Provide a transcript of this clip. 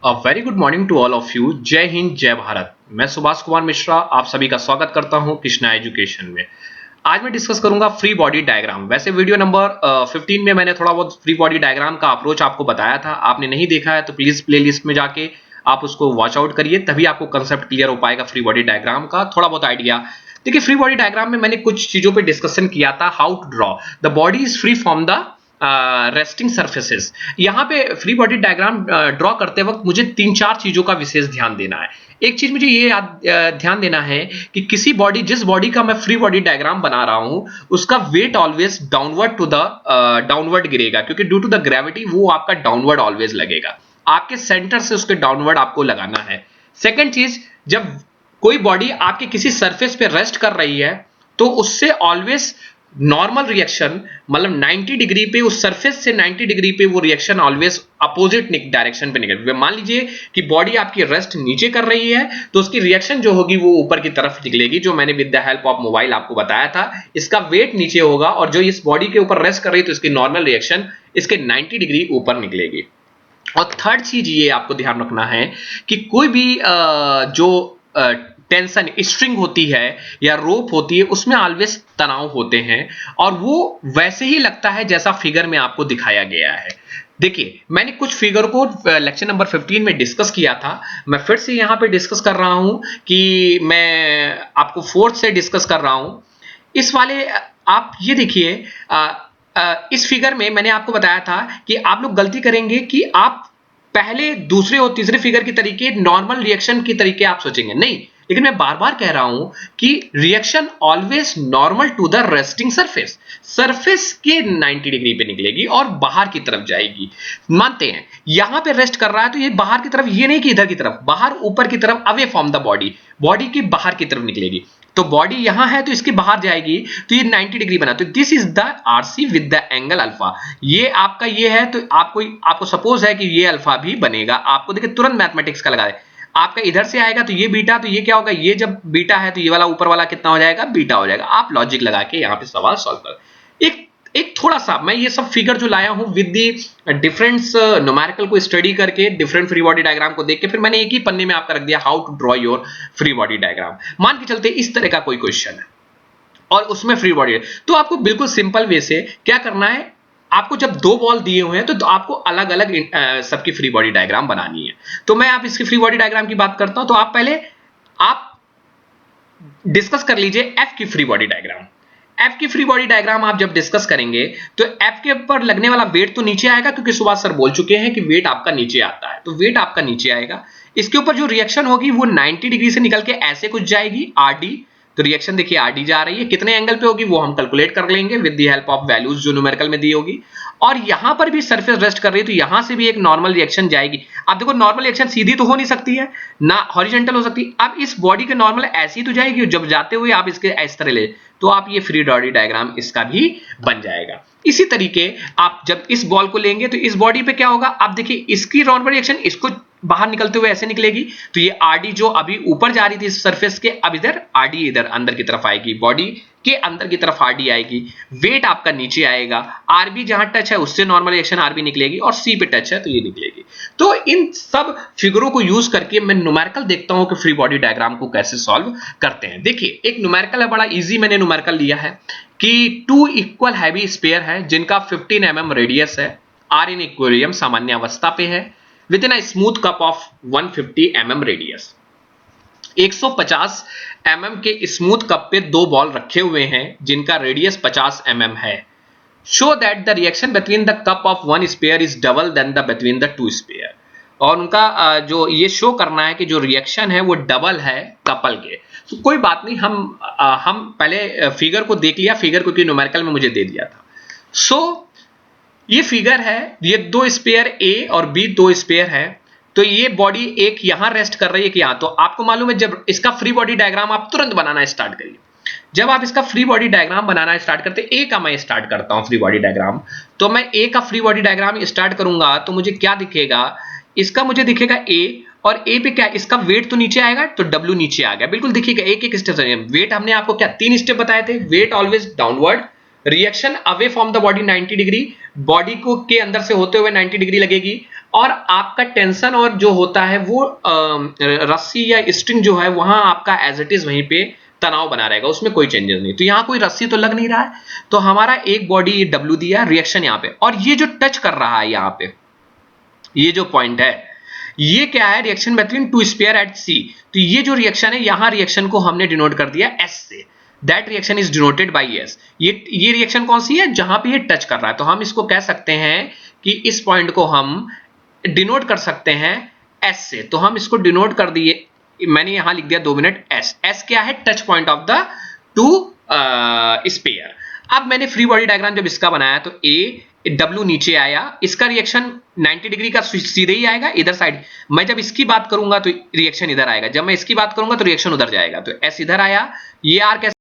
Very good morning to all of you. जय हिंद, जय भारत। मैं सुभाष कुमार मिश्रा आप सभी का स्वागत करता हूं कृष्णा एजुकेशन में। आज मैं डिस्कस करूंगा फ्री बॉडी डायग्राम। वैसे वीडियो नंबर 15 में मैंने थोड़ा बहुत फ्री बॉडी डायग्राम का अप्रोच आपको बताया था। आपने नहीं देखा है तो प्लीज प्लेलिस्ट में जाके आप उसको वॉच आउट करिए, तभी आपको कंसेप्ट क्लियर हो पाएगा फ्री बॉडी डायग्राम का थोड़ा बहुत आइडिया। देखिए, फ्री बॉडी डायग्राम में मैंने कुछ चीजों पे डिस्कशन किया था। How to draw the body is free from the resting surfaces. यहाँ पे फ्री बॉडी डायग्राम ड्रॉ करते वक्त मुझे तीन चार चीजों का विशेष ध्यान देना है। एक चीज मुझे ये ध्यान देना है कि जिस बॉडी का मैं फ्री बॉडी डायग्राम बना रहा हूं उसका वेट ऑलवेज डाउनवर्ड गिरेगा, क्योंकि ड्यू टू द ग्रेविटी वो आपका डाउनवर्ड ऑलवेज लगेगा। आपके सेंटर से उसके डाउनवर्ड आपको लगाना है। सेकेंड चीज, जब कोई बॉडी आपके किसी सरफेस पे रेस्ट कर रही है तो उससे ऑलवेज नॉर्मल रिएक्शन, मतलब 90 डिग्री पे, उस सरफेस से 90 डिग्री पे वो रिएक्शन ऑलवेज अपोजिट डायरेक्शन पे निकलेगी। मान लीजिए कि बॉडी आपकी रेस्ट नीचे कर रही है तो उसकी रिएक्शन जो होगी वो ऊपर की तरफ निकलेगी, जो मैंने with the help of mobile आपको बताया था। इसका वेट नीचे होगा और जो इस बॉडी के ऊपर रेस्ट कर रही है तो इसकी नॉर्मल रिएक्शन इसके 90 डिग्री ऊपर निकलेगी। और थर्ड चीज ये आपको ध्यान रखना है कि कोई भी जो टेंशन स्ट्रिंग होती है या रोप होती है उसमें ऑलवेज तनाव होते हैं और वो वैसे ही लगता है जैसा फिगर में आपको दिखाया गया है। देखिए, मैंने कुछ फिगर को लेक्चर नंबर 15 में डिस्कस किया था। मैं फिर से यहां पे डिस्कस कर रहा हूं कि मैं आपको फोर्थ से डिस्कस कर रहा हूं। इस वाले आप ये देखिए, इस फिगर में मैंने आपको बताया था कि आप लोग गलती करेंगे कि आप पहले दूसरे और तीसरे फिगर की तरीके नॉर्मल रिएक्शन की तरीके आप सोचेंगे नहीं, लेकिन मैं बार बार कह रहा हूं कि reaction always normal to the resting surface के 90 डिग्री पे निकलेगी और बाहर की तरफ जाएगी। मानते हैं यहां पे रेस्ट कर रहा है तो ये बाहर की तरफ, ये नहीं कि इधर की तरफ, बाहर ऊपर की तरफ, अवे फ्रॉम द बॉडी की बाहर की तरफ निकलेगी। तो बॉडी यहां है तो इसके बाहर जाएगी तो ये 90 डिग्री बना, तो this is the RC with the angle alpha. ये आपका ये है तो आपको सपोज है कि ये अल्फा भी बनेगा। आपको देखिए तुरंत मैथमेटिक्स का लगा दे, आपका इधर से आएगा तो ये बीटा, तो ये क्या होगा, ये जब बीटा है तो ये वाला ऊपर वाला कितना हो जाएगा, बीटा हो जाएगा। आप लॉजिक लगा के यहाँ पे सवाल सॉल्व कर। एक थोड़ा सा मैं ये सब फिगर जो लाया हूं विद दी डिफरेंस न्यूमेरिकल को स्टडी करके, डिफरेंट फ्री बॉडी डायग्राम को देख के, फिर मैंने एक ही पन्ने में आपका रख दिया how to draw your free body diagram. मान के चलते इस तरह का कोई क्वेश्चन है और उसमें फ्री बॉडी है, तो आपको बिल्कुल सिंपल वे से क्या करना है, आपको जब दो बॉल दिए हुए हैं तो आपको अलग अलग सबकी फ्री बॉडी डायग्राम बनानी है। तो मैं आप इसकी फ्री बॉडी डायग्राम की बात करता हूं, तो आप पहले आप डिस्कस कर लीजिए एफ की फ्री बॉडी डायग्राम। एफ की फ्री बॉडी डायग्राम आप जब डिस्कस करेंगे तो एफ के ऊपर लगने वाला वेट तो नीचे आएगा, क्योंकि सुभाष सर बोल चुके हैं कि वेट आपका नीचे आता है, तो वेट आपका नीचे आएगा। इसके ऊपर जो रिएक्शन होगी वो 90 डिग्री से निकल के ऐसे कुछ जाएगी आरडी। तो रिएक्शन देखिए आरडी जा रही है, कितने एंगल पे होगी वो हम कैलकुलेट कर लेंगे with the help of values जो न्यूमेरिकल में दी होगी। और यहां पर भी सरफेस रेस्ट कर रही है तो यहां से भी एक नॉर्मल रिएक्शन जाएगी। अब देखो, नॉर्मल रिएक्शन सीधी तो हो नहीं सकती है ना, हॉरिजॉन्टल हो सकती है। अब इस बॉडी के नॉर्मल ऐसी तो जाएगी, जब जाते हुए आप इसके इस तरह ले तो आप ये फ्री बॉडी डायग्राम इसका भी बन जाएगा। इसी तरीके आप जब इस बॉल को लेंगे तो इस बॉडी पे क्या होगा, आप देखिए इसकी नॉर्मल रिएक्शन इसको बाहर निकलते हुए ऐसे निकलेगी, तो ये आरडी जो अभी ऊपर जा रही थी इस सरफेस के, अब इधर आरडी इधर अंदर की तरफ आएगी, बॉडी के अंदर की तरफ आरडी आएगी। वेट आपका नीचे आएगा, आरबी जहां टच है उससे नॉर्मल रिएक्शन आरबी निकलेगी और सी पे टच है तो ये निकलेगी। तो इन सब फिगरों को यूज करके मैं न्यूमेरिकल देखता हूं कि फ्री बॉडी डायग्राम को कैसे सॉल्व करते हैं। देखिए, एक न्यूमेरिकल है, बड़ा इजी मैंने न्यूमेरिकल लिया है कि 2 इक्वल हैवी स्फीयर है जिनका 15 mm रेडियस है, आर इन इक्विलिब्रियम सामान्य अवस्था पे है, within a smooth cup of 150 mm radius. 150 mm के स्मूथ कप पे दो बॉल रखे हुए हैं जिनका रेडियस 50 mm है। Show that the reaction between the cup of one sphere is double than the between the two sphere. और उनका जो ये शो करना है कि जो रिएक्शन है वो डबल है कपल के। तो कोई बात नहीं, हम पहले फिगर को देख लिया, फिगर को न्यूमेरिकल में मुझे दे दिया था। सो ये फिगर है, ये दो स्पेयर ए और बी दो स्पेयर है, तो ये बॉडी एक यहां रेस्ट कर रही है कि यहां। तो आपको मालूम है जब इसका फ्री बॉडी डायग्राम आप तुरंत बनाना स्टार्ट करिए। जब आप इसका फ्री बॉडी डायग्राम बनाना स्टार्ट करते, ए का मैं स्टार्ट करता हूं फ्री बॉडी डायग्राम, तो मैं ए का फ्री बॉडी डायग्राम स्टार्ट करूंगा तो मुझे क्या दिखेगा, इसका मुझे दिखेगा ए, और ए पे क्या, इसका वेट तो नीचे आएगा तो डब्ल्यू नीचे आ गया, बिल्कुल दिखेगा एक एक स्टेप से। वेट हमने आपको क्या 3 स्टेप बताए थे, weight always downward, reaction away from the body 90 degree, body को के अंदर से होते हुए 90 डिग्री लगेगी, और आपका टेंशन और जो होता है वो रस्सी या स्ट्रिंग जो है वहां आपका एज इट इज वहीं पे तनाव बना रहेगा, उसमें कोई चेंजेस नहीं। तो यहां कोई रस्सी तो लग नहीं रहा है, तो हमारा एक बॉडी डब्ल्यू दिया, रिएक्शन यहां पे, और ये जो टच कर रहा है यहां पे, ये जो पॉइंट है, ये क्या है, reaction between two spare at C. तो ये जो रिएक्शन है, यहां रिएक्शन को हमने डिनोट कर दिया एस से, that reaction is denoted by S. ये रिएक्शन कौन सी है, जहां पे ये टच कर रहा है, तो हम इसको कह सकते हैं कि इस पॉइंट को हम डिनोट कर सकते हैं एस से। तो हम इसको डिनोट कर दिए, मैंने यहां लिख दिया 2 मिनट एस। एस क्या है, touch point of the two sphere. अब मैंने फ्री बॉडी डायग्राम जब इसका बनाया तो ए डब्ल्यू नीचे आया, इसका रिएक्शन 90 डिग्री का सीधे ही आएगा इधर साइड। मैं जब इसकी बात करूंगा तो रिएक्शन इधर आएगा, जब मैं इसकी बात करूंगा तो रिएक्शन उधर जाएगा। तो एस इधर आया, ये आर कैसे